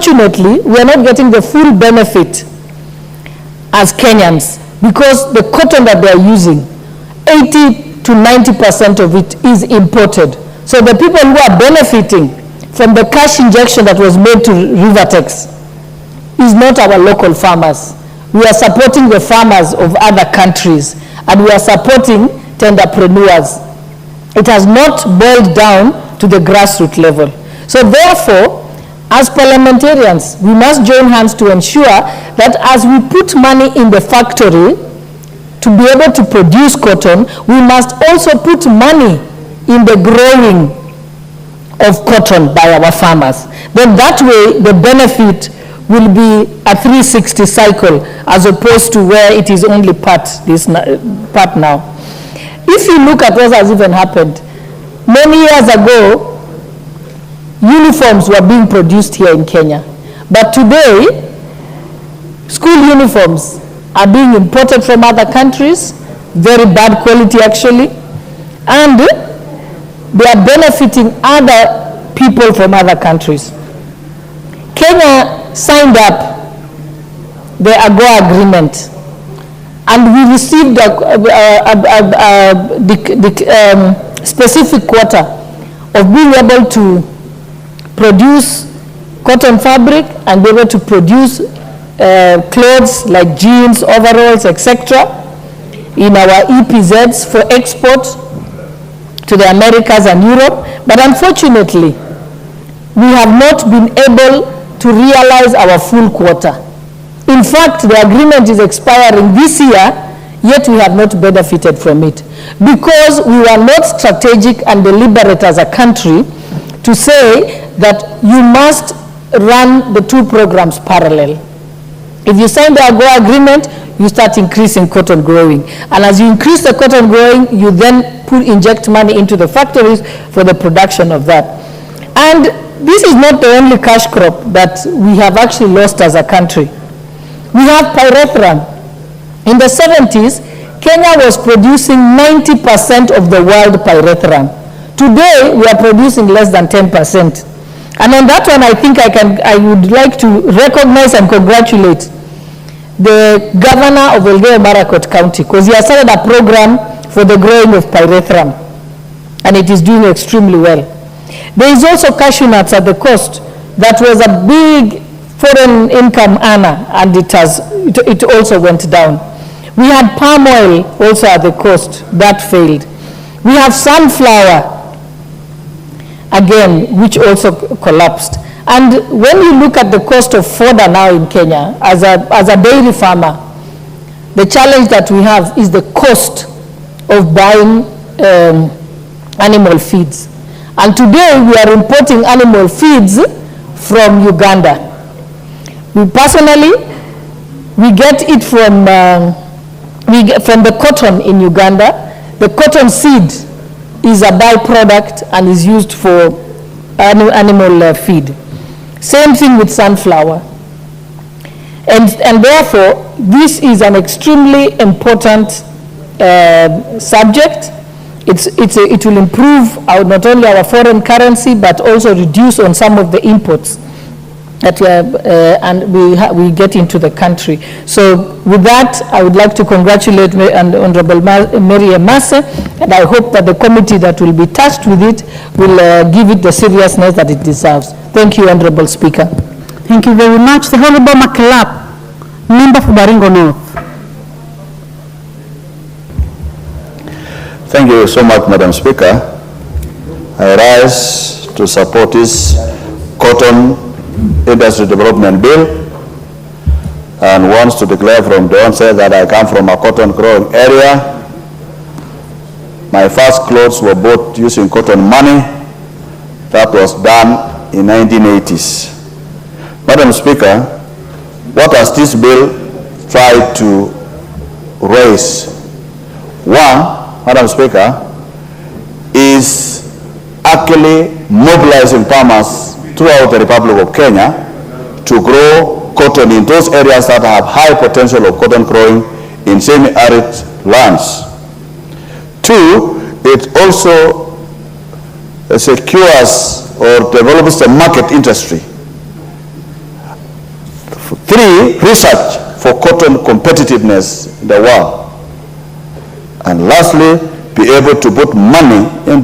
unfortunately, we are not getting the full benefit as Kenyans because the cotton that they are using, 80 to 90% of it is imported. So the people who are benefiting from the cash injection that was made to Rivertex is not our local farmers. We are supporting the farmers of other countries, and we are supporting tenderpreneurs. It has not boiled down to the grassroots level. So therefore, as parliamentarians, we must join hands to ensure that as we put money in the factory to be able to produce cotton, we must also put money in the growing of cotton by our farmers. Then that way, the benefit will be a 360 cycle as opposed to where it is only part now. If you look at what has even happened, many years ago, uniforms were being produced here in Kenya. But today, school uniforms are being imported from other countries, very bad quality actually, and they are benefiting other people from other countries. Kenya signed up the AGOA agreement, and we received a specific quota of being able to produce cotton fabric and be able to produce clothes like jeans, overalls, etc. in our EPZs for export to the Americas and Europe. But unfortunately, we have not been able to realize our full quota. In fact, the agreement is expiring this year, yet we have not benefited from it because we were not strategic and deliberate as a country to say that you must run the two programs parallel. If you sign the AGOA agreement, you start increasing cotton growing. And as you increase the cotton growing, you then inject money into the factories for the production of that. And this is not the only cash crop that we have actually lost as a country. We have pyrethrum. In the 70s, Kenya was producing 90% of the world pyrethrum. Today, we are producing less than 10%. And on that one, I think I would like to recognize and congratulate the governor of Elgeyo-Marakwet County, because he has started a program for the growing of pyrethrum, and it is doing extremely well. There is also cashew nuts at the coast. That was a big foreign income earner, and it also went down. We had palm oil also at the coast. That failed. We have sunflower, again, which also collapsed. And when you look at the cost of fodder now in Kenya, as a dairy farmer, the challenge that we have is the cost of buying animal feeds. And today we are importing animal feeds from Uganda. We personally, we get it from the cotton in Uganda. The cotton seed is a byproduct and is used for animal feed. Same thing with sunflower. And therefore, this is an extremely important subject. It will improve not only our foreign currency, but also reduce on some of the imports that we get into the country. So with that, I would like to congratulate Honorable Mary Emase, and I hope that the committee that will be tasked with it will give it the seriousness that it deserves. Thank you, Honorable Speaker. Thank you very much. The Honorable Maklap, member for Baringo North. Thank you so much, Madam Speaker. I rise to support this Cotton Industry Development Bill and wants to declare from the onset that I come from a cotton growing area. My first clothes were bought using cotton money. That was done in 1980s. Madam Speaker, what has this bill tried to raise? One, Madam Speaker, is actually mobilizing farmers throughout the Republic of Kenya to grow cotton in those areas that have high potential of cotton growing in semi-arid lands. Two, it also secures or develops the market industry. 3, research for cotton competitiveness in the world. And lastly, be able to put money in